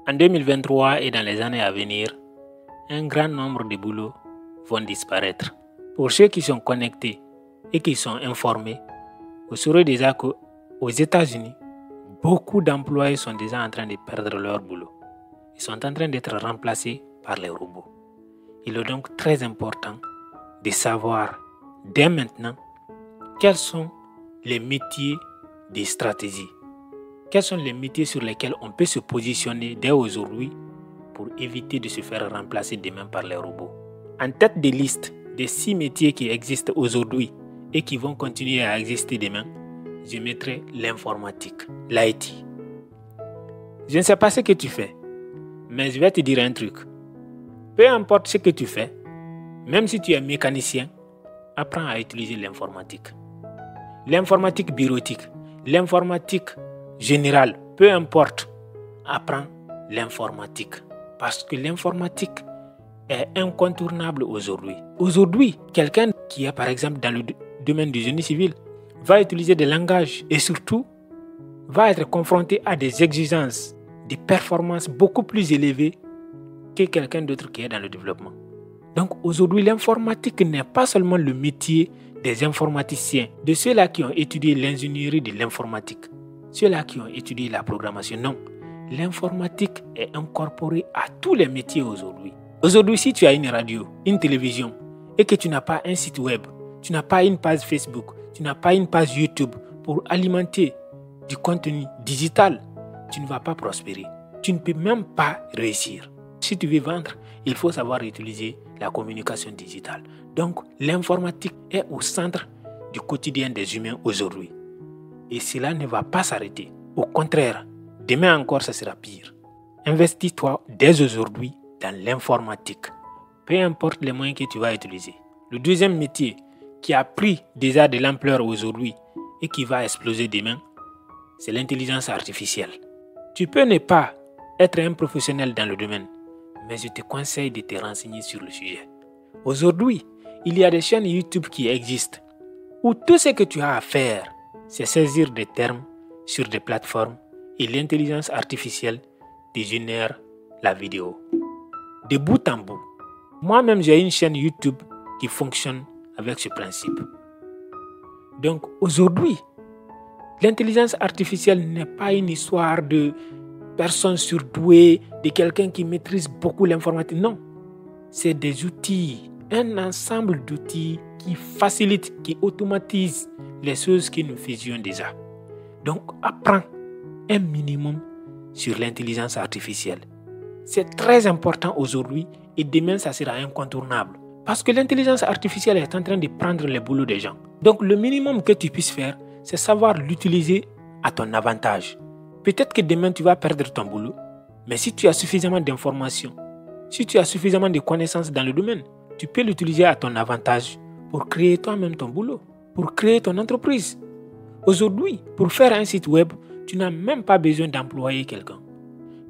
En 2023 et dans les années à venir, un grand nombre de boulots vont disparaître. Pour ceux qui sont connectés et qui sont informés, vous saurez déjà qu'aux États-Unis, beaucoup d'employés sont déjà en train de perdre leur boulot. Ils sont en train d'être remplacés par les robots. Il est donc très important de savoir dès maintenant quels sont les métiers de stratégie. Quels sont les métiers sur lesquels on peut se positionner dès aujourd'hui pour éviter de se faire remplacer demain par les robots. En tête de liste des 6 métiers qui existent aujourd'hui et qui vont continuer à exister demain, je mettrai l'informatique, l'IT. Je ne sais pas ce que tu fais, mais je vais te dire un truc. Peu importe ce que tu fais, même si tu es mécanicien, apprends à utiliser l'informatique. L'informatique bureautique, l'informatique générale, peu importe, apprends l'informatique. Parce que l'informatique est incontournable aujourd'hui. Aujourd'hui, quelqu'un qui est par exemple dans le domaine du génie civil va utiliser des langages et surtout va être confronté à des exigences, des performances beaucoup plus élevées que quelqu'un d'autre qui est dans le développement. Donc aujourd'hui, l'informatique n'est pas seulement le métier des informaticiens, de ceux-là qui ont étudié l'ingénierie de l'informatique, ceux-là qui ont étudié la programmation. Non, l'informatique est incorporée à tous les métiers aujourd'hui. Aujourd'hui, si tu as une radio, une télévision et que tu n'as pas un site web, tu n'as pas une page Facebook, tu n'as pas une page YouTube pour alimenter du contenu digital, tu ne vas pas prospérer. Tu ne peux même pas réussir. Si tu veux vendre, il faut savoir utiliser la communication digitale. Donc, l'informatique est au centre du quotidien des humains aujourd'hui. Et cela ne va pas s'arrêter. Au contraire, demain encore, ça sera pire. Investis-toi dès aujourd'hui dans l'informatique. Peu importe les moyens que tu vas utiliser. Le deuxième métier qui a pris déjà de l'ampleur aujourd'hui et qui va exploser demain, c'est l'intelligence artificielle. Tu peux ne pas être un professionnel dans le domaine, mais je te conseille de te renseigner sur le sujet. Aujourd'hui, il y a des chaînes YouTube qui existent où tout ce que tu as à faire, c'est saisir des termes sur des plateformes et l'intelligence artificielle te génère la vidéo. De bout en bout. Moi-même, j'ai une chaîne YouTube qui fonctionne avec ce principe. Donc aujourd'hui, l'intelligence artificielle n'est pas une histoire de personne surdouée, de quelqu'un qui maîtrise beaucoup l'informatique. Non, c'est des outils, un ensemble d'outils qui facilitent, qui automatisent les choses que nous faisions déjà. Donc, apprends un minimum sur l'intelligence artificielle. C'est très important aujourd'hui et demain, ça sera incontournable. Parce que l'intelligence artificielle est en train de prendre les boulots des gens. Donc, le minimum que tu puisses faire, c'est savoir l'utiliser à ton avantage. Peut-être que demain, tu vas perdre ton boulot, mais si tu as suffisamment d'informations, si tu as suffisamment de connaissances dans le domaine, tu peux l'utiliser à ton avantage pour créer toi-même ton boulot, pour créer ton entreprise. Aujourd'hui, pour faire un site web, tu n'as même pas besoin d'employer quelqu'un.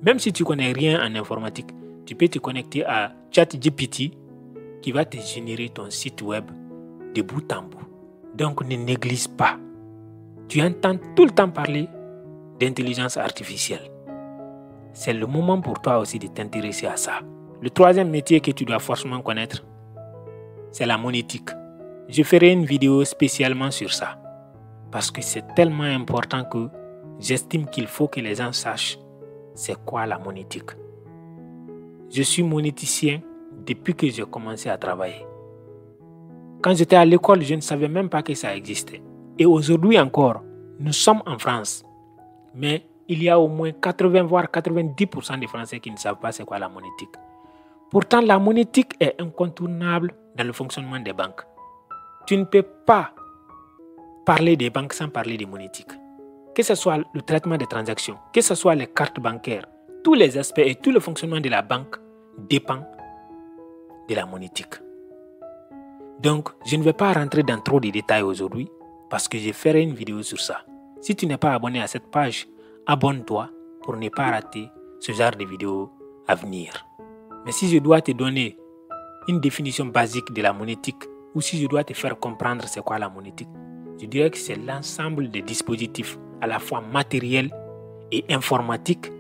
Même si tu ne connais rien en informatique, tu peux te connecter à ChatGPT qui va te générer ton site web de bout en bout. Donc ne néglige pas. Tu entends tout le temps parler d'intelligence artificielle. C'est le moment pour toi aussi de t'intéresser à ça. Le troisième métier que tu dois forcément connaître, c'est la monétique. Je ferai une vidéo spécialement sur ça. Parce que c'est tellement important que j'estime qu'il faut que les gens sachent c'est quoi la monétique. Je suis monéticien depuis que j'ai commencé à travailler. Quand j'étais à l'école, je ne savais même pas que ça existait. Et aujourd'hui encore, nous sommes en France. Mais il y a au moins 80 voire 90% des Français qui ne savent pas c'est quoi la monétique. Pourtant, la monétique est incontournable dans le fonctionnement des banques. Tu ne peux pas parler des banques sans parler des monétiques. Que ce soit le traitement des transactions, que ce soit les cartes bancaires, tous les aspects et tout le fonctionnement de la banque dépend de la monétique. Donc, je ne vais pas rentrer dans trop de détails aujourd'hui parce que je ferai une vidéo sur ça. Si tu n'es pas abonné à cette page, abonne-toi pour ne pas rater ce genre de vidéos à venir. Mais si je dois te donner une définition basique de la monétique ou si je dois te faire comprendre c'est quoi la monétique, je dirais que c'est l'ensemble des dispositifs à la fois matériels et informatiques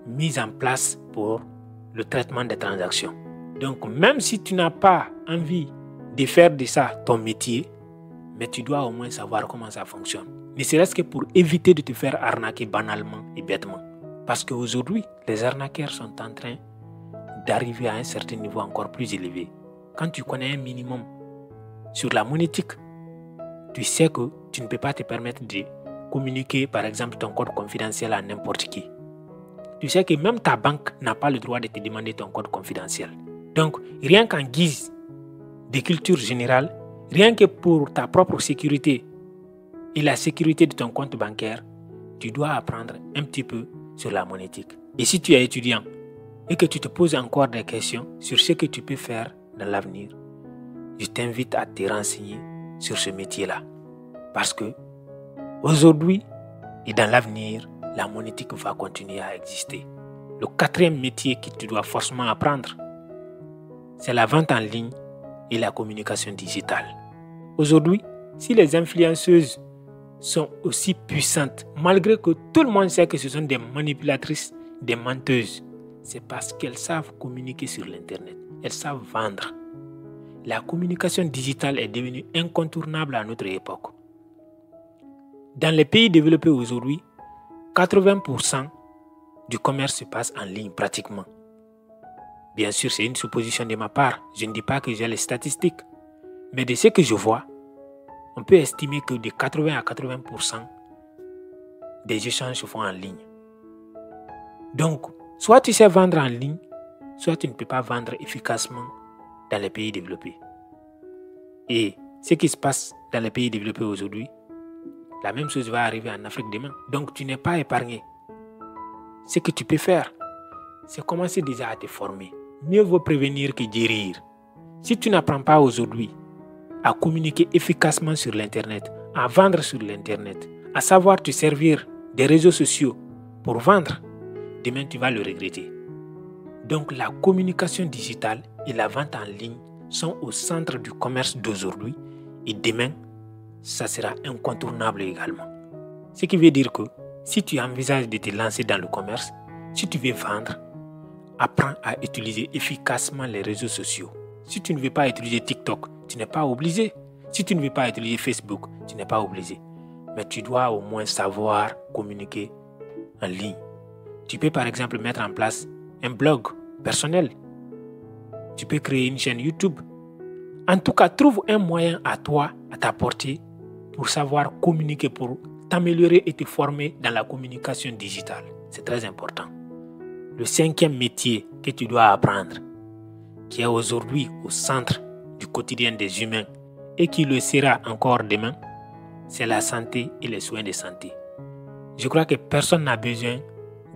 mises en place pour le traitement des transactions. Donc, même si tu n'as pas envie de faire de ça ton métier, mais tu dois au moins savoir comment ça fonctionne. Ne serait-ce que pour éviter de te faire arnaquer banalement et bêtement. Parce qu'aujourd'hui, les arnaqueurs sont en train d'arriver à un certain niveau encore plus élevé. Quand tu connais un minimum sur la monétique, tu sais que tu ne peux pas te permettre de communiquer, par exemple, ton code confidentiel à n'importe qui. Tu sais que même ta banque n'a pas le droit de te demander ton code confidentiel. Donc, rien qu'en guise de culture générale, rien que pour ta propre sécurité et la sécurité de ton compte bancaire, tu dois apprendre un petit peu sur la monétique. Et si tu es étudiant et que tu te poses encore des questions sur ce que tu peux faire dans l'avenir, je t'invite à te renseigner sur ce métier-là. Parce que aujourd'hui et dans l'avenir, la monétique va continuer à exister. Le quatrième métier que tu dois forcément apprendre, c'est la vente en ligne et la communication digitale. Aujourd'hui, si les influenceuses sont aussi puissantes, malgré que tout le monde sait que ce sont des manipulatrices, des menteuses, c'est parce qu'elles savent communiquer sur l'Internet. Elles savent vendre. La communication digitale est devenue incontournable à notre époque. Dans les pays développés aujourd'hui, 80% du commerce se passe en ligne pratiquement. Bien sûr, c'est une supposition de ma part. Je ne dis pas que j'ai les statistiques. Mais de ce que je vois, on peut estimer que de 80 à 80% des échanges se font en ligne. Donc, soit tu sais vendre en ligne, soit tu ne peux pas vendre efficacement dans les pays développés. Et ce qui se passe dans les pays développés aujourd'hui, la même chose va arriver en Afrique demain. Donc, tu n'es pas épargné. Ce que tu peux faire, c'est commencer déjà à te former. Mieux vaut prévenir que guérir. Si tu n'apprends pas aujourd'hui à communiquer efficacement sur l'Internet, à vendre sur l'Internet, à savoir te servir des réseaux sociaux pour vendre, demain tu vas le regretter. Donc la communication digitale et la vente en ligne sont au centre du commerce d'aujourd'hui et demain, ça sera incontournable également. Ce qui veut dire que si tu envisages de te lancer dans le commerce, si tu veux vendre, apprends à utiliser efficacement les réseaux sociaux. Si tu ne veux pas utiliser TikTok, tu n'es pas obligé. Si tu ne veux pas utiliser Facebook, tu n'es pas obligé. Mais tu dois au moins savoir communiquer en ligne. Tu peux par exemple mettre en place un blog personnel. Tu peux créer une chaîne YouTube. En tout cas, trouve un moyen à toi, à ta portée, pour savoir communiquer, pour t'améliorer et te former dans la communication digitale. C'est très important. Le cinquième métier que tu dois apprendre, qui est aujourd'hui au centre du quotidien des humains et qui le sera encore demain, c'est la santé et les soins de santé. Je crois que personne n'a besoin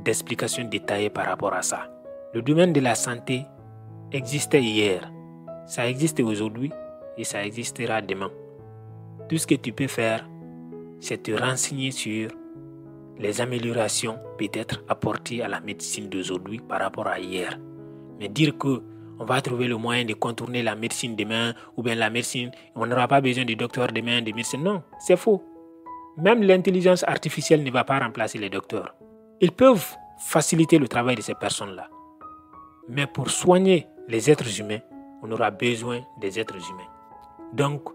d'explications détaillées par rapport à ça. Le domaine de la santé existait hier, ça existe aujourd'hui et ça existera demain. Tout ce que tu peux faire, c'est te renseigner sur les améliorations peut-être apportées à la médecine d'aujourd'hui par rapport à hier. Mais dire que on va trouver le moyen de contourner la médecine demain ou bien la médecine, on n'aura pas besoin de docteurs demain, de médecins. Non, c'est faux. Même l'intelligence artificielle ne va pas remplacer les docteurs. Ils peuvent faciliter le travail de ces personnes-là. Mais pour soigner les êtres humains, on aura besoin des êtres humains. Donc,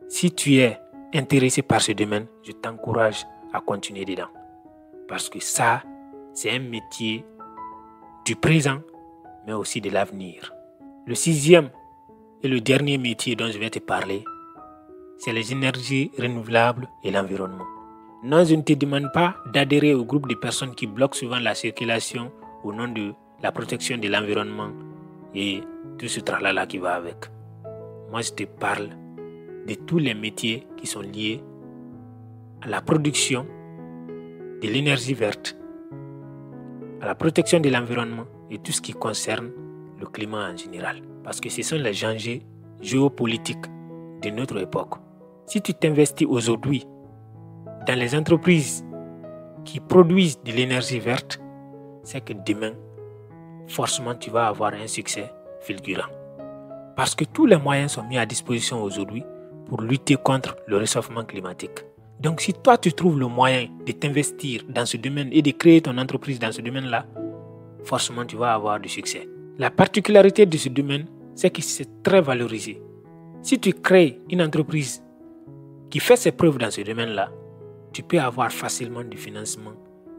si tu es intéressé par ce domaine, je t'encourage à continuer dedans. Parce que ça, c'est un métier du présent, mais aussi de l'avenir. Le sixième et le dernier métier dont je vais te parler, c'est les énergies renouvelables et l'environnement. Non, je ne te demande pas d'adhérer au groupe de personnes qui bloquent souvent la circulation au nom de la protection de l'environnement et tout ce tralala qui va avec. Moi, je te parle de tous les métiers qui sont liés à la production de l'énergie verte, à la protection de l'environnement et tout ce qui concerne le climat en général. Parce que ce sont les enjeux géopolitiques de notre époque. Si tu t'investis aujourd'hui dans les entreprises qui produisent de l'énergie verte, c'est que demain, forcément, tu vas avoir un succès fulgurant. Parce que tous les moyens sont mis à disposition aujourd'hui pour lutter contre le réchauffement climatique. Donc, si toi, tu trouves le moyen de t'investir dans ce domaine et de créer ton entreprise dans ce domaine-là, forcément, tu vas avoir du succès. La particularité de ce domaine, c'est que c'est très valorisé. Si tu crées une entreprise qui fait ses preuves dans ce domaine-là, tu peux avoir facilement du financement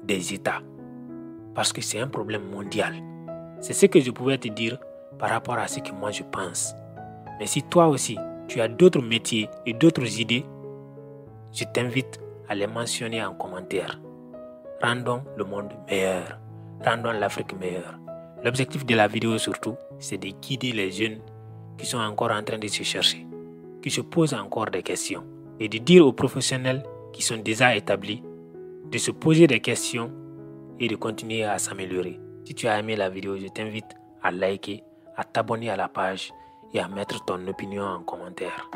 des États. Parce que c'est un problème mondial. C'est ce que je pouvais te dire par rapport à ce que moi je pense. Mais si toi aussi, tu as d'autres métiers et d'autres idées, je t'invite à les mentionner en commentaire. Rendons le monde meilleur. Rendons l'Afrique meilleure. L'objectif de la vidéo surtout, c'est de guider les jeunes qui sont encore en train de se chercher, qui se posent encore des questions, et de dire aux professionnels qui sont déjà établis de se poser des questions et de continuer à s'améliorer. Si tu as aimé la vidéo, je t'invite à liker, à t'abonner à la page et à mettre ton opinion en commentaire.